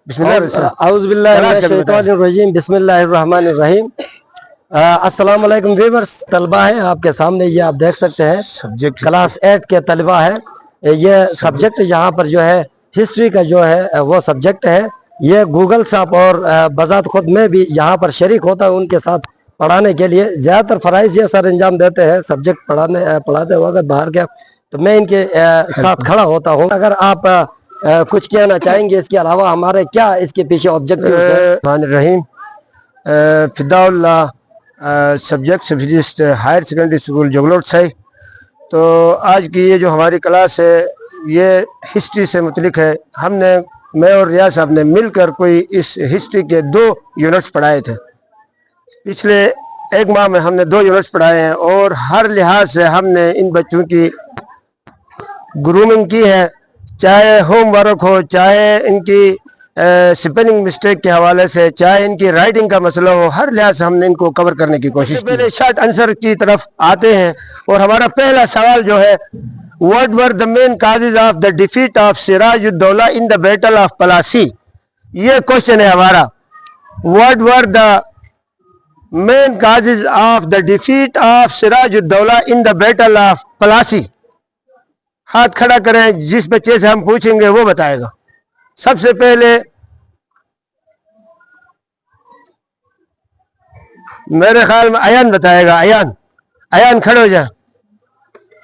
बिस्मिल्लाहिर्रहमानिर्रहीम बिस्मिल्लाहिर्रहमानिर्रहीम। अस्सलाम वालेकुम व्यूअर्स, तलबा है आपके सामने, ये आप देख सकते हैं सब्जेक्ट क्लास 8 के तलबा है। ये सब्जेक्ट यहाँ पर जो है हिस्ट्री का जो है वो सब्जेक्ट है। ये गूगल साहब और बजात खुद में भी यहाँ पर शरीक होता है उनके साथ पढ़ाने के लिए। ज़्यादातर फराइज ये सर अंजाम देते हैं सब्जेक्ट पढ़ाते वक्त बाहर के, तो मैं इनके साथ खड़ा होता हूँ। अगर आप कुछ कहना चाहेंगे इसके अलावा, हमारे क्या इसके पीछे ऑब्जेक्टिव रहीम फिदाउल्लाह सब्जेक्ट सब्सिडिस्ट हायर सेकेंडरी स्कूल जोगलोट से। तो आज की ये जो हमारी क्लास है ये हिस्ट्री से मुतलिक है। मैं और रियाज साहब ने मिलकर कोई इस हिस्ट्री के 2 यूनिट्स पढ़ाए थे। पिछले 1 माह में हमने 2 यूनिट्स पढ़ाए हैं और हर लिहाज से हमने इन बच्चों की ग्रूमिंग की है, चाहे होमवर्क हो, चाहे इनकी स्पेलिंग मिस्टेक के हवाले से, चाहे इनकी राइटिंग का मसला हो, हर लिहाज से हमने इनको कवर करने की कोशिश की। पहले शॉर्ट आंसर की तरफ आते हैं और हमारा पहला सवाल जो है, what were the main causes of the defeat of Sirajuddaula in the battle of Plassey. ये क्वेश्चन है हमारा, what were the main causes of the defeat of Sirajuddaula in the battle of Plassey. हाथ खड़ा करें, जिस बच्चे से हम पूछेंगे वो बताएगा। सबसे पहले मेरे ख्याल में अयान बताएगा। अयान खड़े हो जा।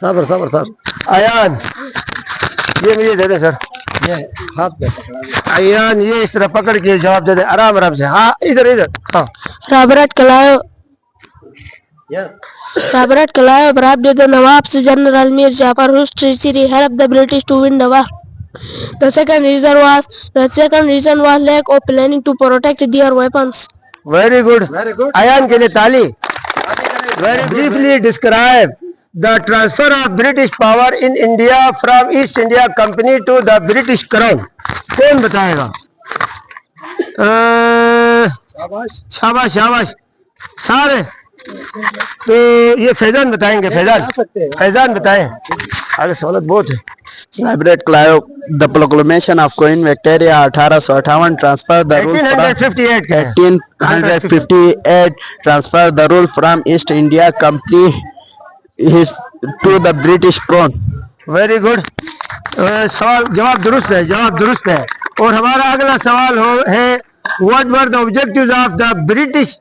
सबर अयान, ये मुझे दे दे सर, ये हाथ पे पकड़ा। अयान ये इस तरह पकड़ के जवाब दे दे आराम से। हाँ इधर। हाँ Robert Clive robbed the Nawab's General Mir Jafar, whose treachery helped the British to win the war. The second reason was lack of planning to protect their weapons. Very good. Ayan के लिए ताली। Very briefly describe the transfer of British power in India from East India Company to the British Crown. कौन बताएगा? शाबाश सारे। तो ये फैजान बताएंगे। फैजान बताएं, आगे सवाल बहुत है। Robert Clive, the proclamation of Queen Victoria 1858 transferred the rule 1858 transferred the rule from East India Company to the British Crown. Very good. सवाल जवाब दुरुस्त है। और हमारा अगला सवाल है, what were the objectives of the British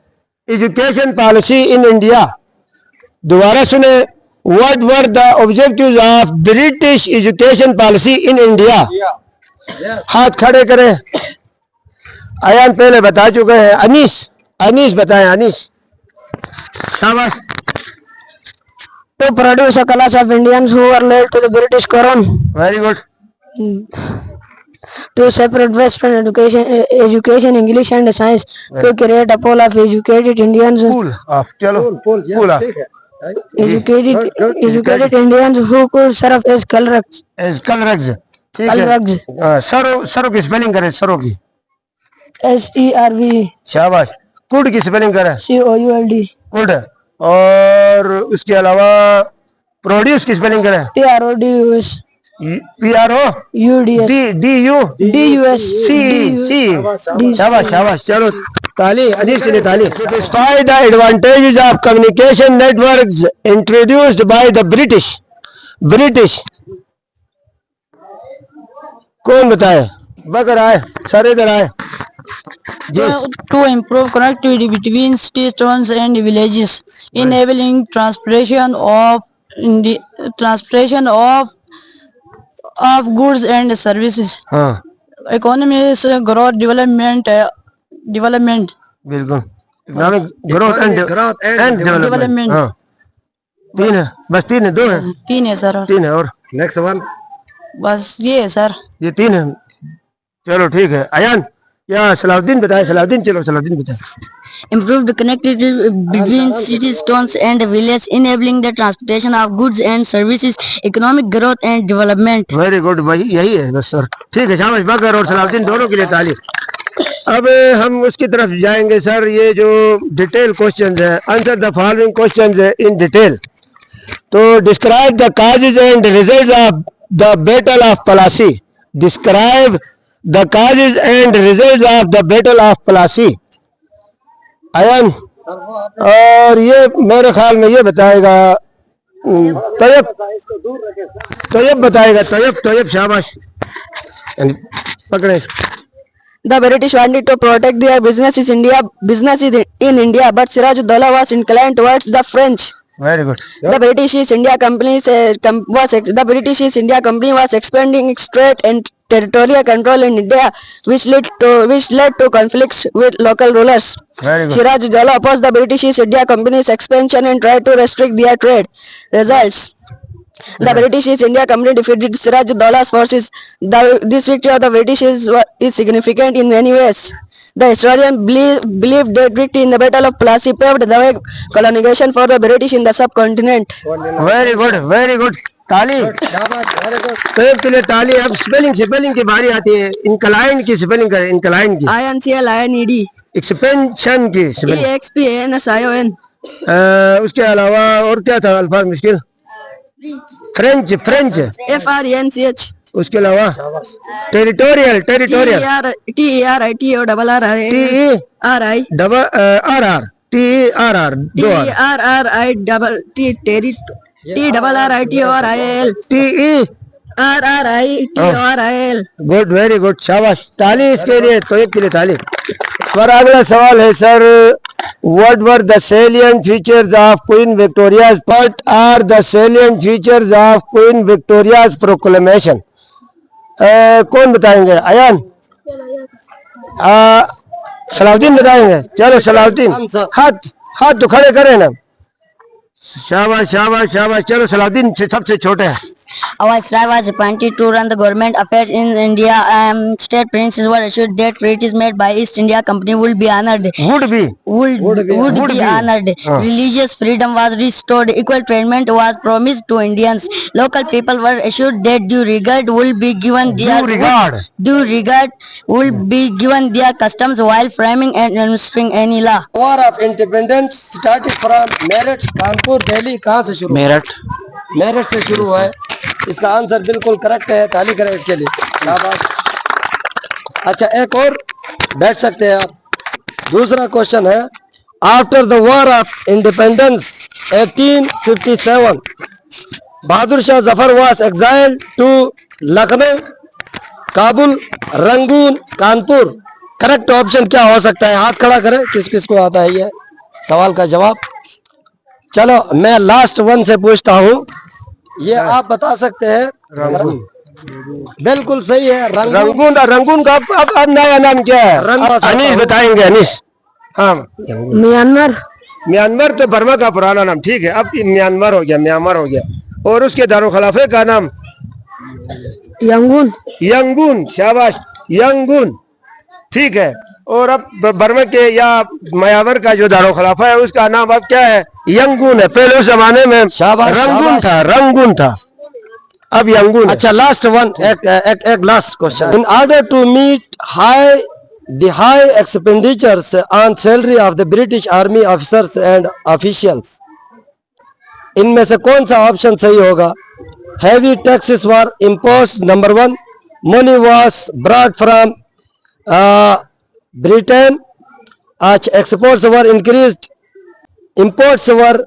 education policy in India? दोबारा सुने, what were the objectives of British education policy in India? हाथ खड़े करें। अयान पहले बता चुके हैं। अनीस बताएं। अनीस शाबाश। To produce a class of Indians who were loyal to the British Crown. Very good. To separate Western education, English and science. To create a pool of educated Indians. Educated Indians who could serve as clerks. सरो की spelling करें। सरो की SERV। शाबाश। Could की spelling करें। COULD। Could. और उसके अलावा प्रोड्यूस की स्पेलिंग करें। PRODUS। शाबाश। चलो ताली अनीस के लिए ताली। Satisfy the advantages of communication networks introduced by the British. कौन बताए? बकर आए, सर इधर आए। To improve connectivity between cities, towns and villages, enabling transportation of goods and services. हाँ Economic growth, development. बिल्कुल, इकोनॉमिक ग्रोथ एंड डेवलपमेंट। हाँ 3 है, बस 3 है, 2 है। 3 है सर। 3 है। और नेक्स्ट सवाल बस ये है सर। ये 3 है। चलो ठीक है। अयान या सलाउद्दीन बताए। सलाउद्दीन बताए। Improve the connectivity between cities, towns and villages, enabling the transportation of goods and services, economic growth and development. Very good भाई, यही है बस सर। ठीक है, शाबाश। बकर और सलाउद्दीन दोनों के लिए ताली। अब हम उसकी तरफ जाएंगे सर। ये जो डिटेल क्वेश्चंस है, आंसर द फॉलोइंग क्वेश्चंस है इन डिटेल। तो describe the causes and results of the battle of Plassey. Describe the causes and result of the battle of Plassey. Ayan, और ये मेरे ख्याल में ये बताएगा तैयब, तैयब बताएगा, तैयब शाबाश, पकड़े इसको। The British wanted to protect their businesses in India, but Sirajuddaula was inclined towards the French. Very good. The British East India Company was expanding its trade and territorial control in India, which led to conflicts with local rulers. Very good. Sirajuddaula opposed the British East India Company's expansion and tried to restrict their trade. Results: the British East India Company defeated Sirajuddaula's forces. This victory of the British is significant in many ways. The historian believed that victory in the Battle of Plassey paved the way colonization for the British in the subcontinent. Very good, very good, ताली तैयब के लिए ताली। अब spelling की बारी आती है। Incline की स्पेलिंग करें, इंक्लाइन की, INCLINED, एक्सपेंशन की स्पेलिंग, EXPANSION, उसके अलावा और क्या था अल्फाज मुश्किल? फ्रेंच, FRENCH, उसके अलावा territorial, TERRITORRI, good, very good, शाबाश, ताली इसके लिए, तो एक के लिए ताली। पर अगला सवाल है sir, what were the salient features of Queen Victoria's, what are the salient features of Queen Victoria's proclamation? कौन बताएंगे? अयान, सलाउद्दीन बताएंगे। चलो सलाउद्दीन, हाथ तो खड़े करें ना। शाबाश शाबाश शाबाश, चलो सलाउद्दीन सबसे छोटे हैं। Viceroy was appointed to run the government affairs in India. State princes were assured that treaties made by East India Company would be honored. Would be Honored. Religious freedom was restored. Equal treatment was promised to Indians. Local people were assured that due regard will be given their customs while framing and administering any law. War of Independence started from Meerut, Kanpur, Delhi. कहाँ से शुरू? मेरठ से शुरू हुआ है। इसका answer बिल्कुल correct है, ताली करें इसके लिए, शाबाश। अच्छा, एक और बैठ सकते हैं आप। दूसरा क्वेश्चन है, after the war of independence 1857 Bahadur Shah Zafar was exiled to Lucknow, Kabul, Rangoon, Kanpur. Correct option क्या हो सकता है? हाथ खड़ा करें, किस किस को आता है ये सवाल का जवाब। चलो मैं लास्ट वन से पूछता हूँ, ये आप बता सकते हैं। बिल्कुल सही है, रंगून का अब नया नाम क्या है? अनीस बताएंगे, अनीस। हाँ, म्यांमार तो बर्मा का पुराना नाम, ठीक है। अब म्यांमार हो गया, और उसके दारुखिलाफे का नाम यंगून, शाबाश, यंगून, ठीक है। और अब बर्मा के या म्यांमार का जो दारुखिलाफा है उसका नाम अब क्या है? यंगून है। पहले उस जमाने में रंगून था, अब यंगून। अच्छा, लास्ट वन, एक last question. In order to meet the high expenditures on salary of the British Army officers and officials, इनमें से कौन सा ऑप्शन सही होगा? Heavy taxes were imposed, number 1. Money was brought from Britain. Exports were increased. Imports were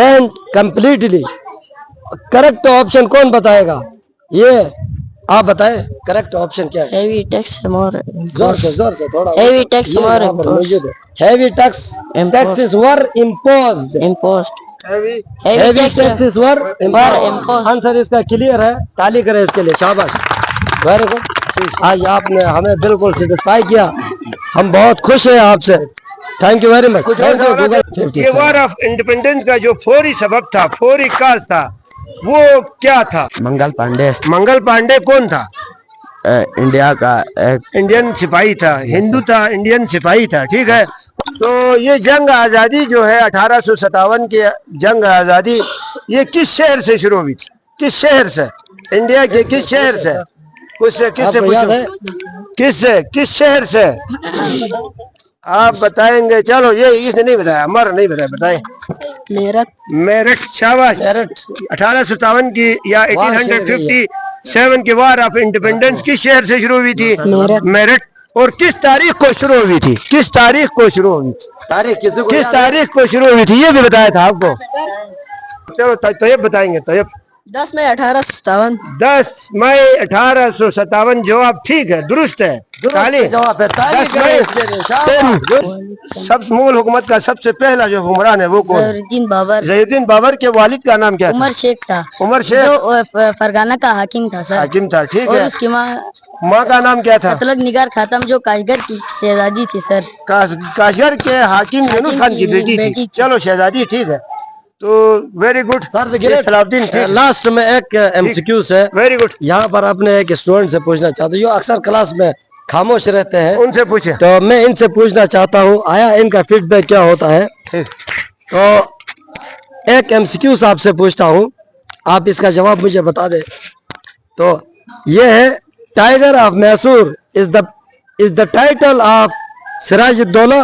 banned completely. Correct option कौन बताएगा? ये आप बताएं, करेक्ट ऑप्शन क्या है? Heavy tax more. जोर से थोड़ा। Heavy tax more imposed. Heavy taxes were imposed. Heavy taxes were imposed. Answer इसका क्लियर है, ताली करें इसके लिए, शाबाश, वेरी गुड। आज आपने हमें बिल्कुल सेटिस्फाई किया, हम बहुत खुश हैं आपसे। Thank you very much. ये वॉर ऑफ इंडिपेंडेंस का जो फौरी सबब था, फौरी काज था, वो क्या था? मंगल पांडे कौन था? इंडिया का एक इंडियन सिपाही था, हिंदू था, इंडियन सिपाही था, ठीक है। तो ये जंग आज़ादी जो है 1857 की जंग आज़ादी, ये किस शहर से शुरू हुई थी? किस शहर से? इंडिया के किस शहर से? किस शहर से आप बताएंगे? चलो ये इसने नहीं बताया, हमारा नहीं बताया, बताएं। मेरठ। मेरठ, शाबाश। मेरठ 1857 की या 1857 की वार ऑफ इंडिपेंडेंस किस शहर से शुरू हुई थी? मेरठ। और किस तारीख को शुरू हुई थी? किस तारीख को शुरू हुई थी? तारीख किस तारीख को शुरू हुई थी ये भी बताया था आपको। चलो तैयब बताएंगे। तैयब 10 मई 1857। 10 मई 1857 जवाब ठीक है, दुरुस्त है। ताली। जवाब है, ताली 10 करें मई। इसके लिए, शाबाश। सब मुगल हुकूमत का सबसे पहला जो हुक्मरान है वो कौन? जहीरुद्दीन बाबर। जहीरुद्दीन बाबर के वालिद का नाम क्या था? उमर शेख था। उमर शेख जो फरगाना का हाकिम था सर। हाकिम था, ठीक और है। उसकी माँ माँ का नाम क्या था? मतलब निगार खातम जो काशगर की शहजादी थी सर। काशगर के हाकिम यूनुस खान की बेटी थी। चलो शहजादी, ठीक है। तो very good sir the Salahuddin. लास्ट में एक एमसीक्यू है, वेरी गुड। यहाँ पर अपने एक स्टूडेंट से पूछना चाहता हूँ जो अक्सर क्लास में खामोश रहते हैं, उनसे पूछे। तो मैं इनसे पूछना चाहता हूँ आया इनका फीडबैक क्या होता है। तो एक एमसीक्यू आपसे पूछता हूँ, आप इसका जवाब मुझे बता दे। तो ये है, tiger of Mysore is the title of Sirajuddaula,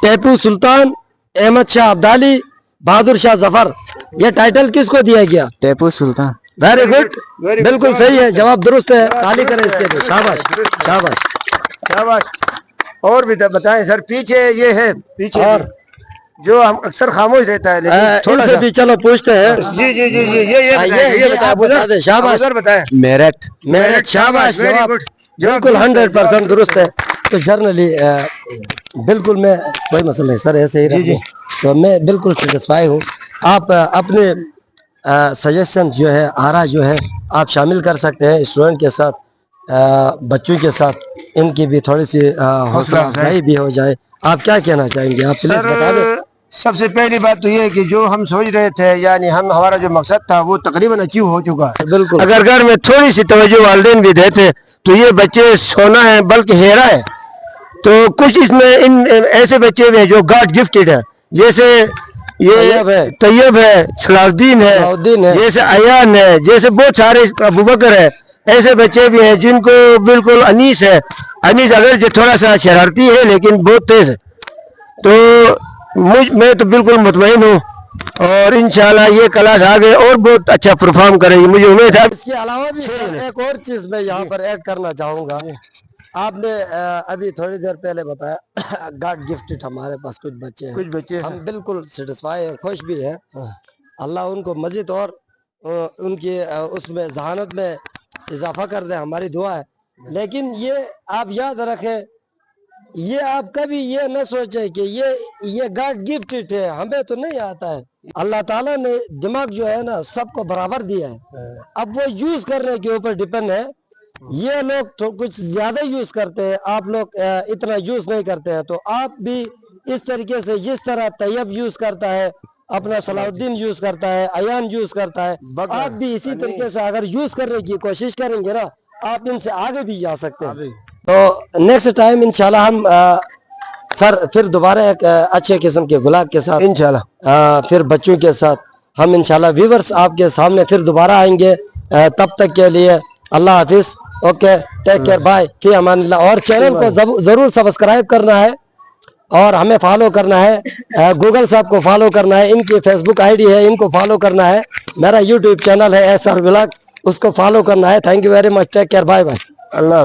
Tipu Sultan, Ahmad Shah Abdali, Bahadur Shah Zafar. ये टाइटल किसको दिया गया? टीपू सुल्तान। वेरी गुड, बिल्कुल सही है, जवाब दुरुस्त है, ताली करें इसके लिए, शाबाश शाबाश शाबाश। और भी बताएं सर। पीछे ये है, पीछे और जो हम अक्सर खामोश रहता है लेकिन थोड़ा इनसे सा भी चलो पूछते हैं। जी जी जी जी ये आप बता दे, शाबाश। बताए। मेरठ। मेरठ, शाबाश, Very जवाब good. बिल्कुल 100% दुरुस्त है। तो जर्नली बिल्कुल मैं कोई मसला नहीं सर, ऐसे ही रहिए। तो मैं बिल्कुल सेटिस्फाई हूँ। आप अपने सजेशन जो है, आरा जो है, आप शामिल कर सकते हैं स्टूडेंट के साथ, बच्चों के साथ, इनकी भी थोड़ी सी हौसला अफजाई भी हो जाए। आप क्या कहना चाहेंगे, आप प्लीज बता दें। सबसे पहली बात तो ये है कि जो हम सोच रहे थे, यानी हमारा जो मकसद था वो तकरीबन अचीव हो चुका है। बिल्कुल। अगर घर में थोड़ी सी तवज्जो वालिदैन भी देते तो ये बच्चे सोना है बल्कि हीरा है। तो कुछ इसमें इन ऐसे बच्चे भी हैं जो गॉड गिफ्टेड है, जैसे ये तैयब है, सलाउद्दीन है, जैसे अयान है, जैसे बहुत सारे अबू बकर है। ऐसे बच्चे भी हैं जिनको बिल्कुल अनीस है। अनीस अगर जो थोड़ा सा शरारती है लेकिन बहुत तेज है। तो मैं तो बिल्कुल मुतमईन हूँ और इंशाल्लाह ये क्लास आगे और बहुत अच्छा परफॉर्म करेगी, मुझे उम्मीद है। इसके अलावा भी एक और चीज मैं यहाँ पर ऐड करना चाहूंगा। आपने अभी थोड़ी देर पहले बताया गॉड गिफ्टेड हमारे पास कुछ बच्चे हैं, हम बिल्कुल सेटिस्फाई है, खुश भी है। अल्लाह उनको मजीद और उनकी उसमें जहानत में इजाफा कर दे, हमारी दुआ है। लेकिन ये आप याद रखें, ये आप कभी ये न सोचे कि ये गॉड गिफ्टेड है, हमें तो नहीं आता है। अल्लाह ताला ने दिमाग जो है ना सबको बराबर दिया है, अब वो यूज करने के ऊपर डिपेंड है। ये लोग तो कुछ ज्यादा यूज करते हैं, आप लोग इतना यूज नहीं करते हैं। तो आप भी इस तरीके से, जिस तरह तैयब यूज करता है, अपना सलाउद्दीन यूज करता है, अयान यूज करता है, आप भी इसी तरीके से अगर यूज करने की कोशिश करेंगे ना, आप इनसे आगे भी जा सकते हैं। तो नेक्स्ट टाइम इंशाल्लाह हम सर फिर दोबारा एक अच्छे किस्म के गुलाब के साथ इंशाल्लाह फिर बच्चों के साथ हम इंशाल्लाह व्यूवर्स आपके सामने फिर दोबारा आएंगे। तब तक के लिए अल्लाह हाफिज, ओके, टेक केयर, बाय, फी अमानिल्लाह। और चैनल को जरूर सब्सक्राइब करना है और हमें फॉलो करना है। गूगल साहब को फॉलो करना है, इनकी फेसबुक आईडी है, इनको फॉलो करना है। मेरा यूट्यूब चैनल है SR व्लॉग्स, उसको फॉलो करना है। Thank you very much, take care, bye bye, Allah.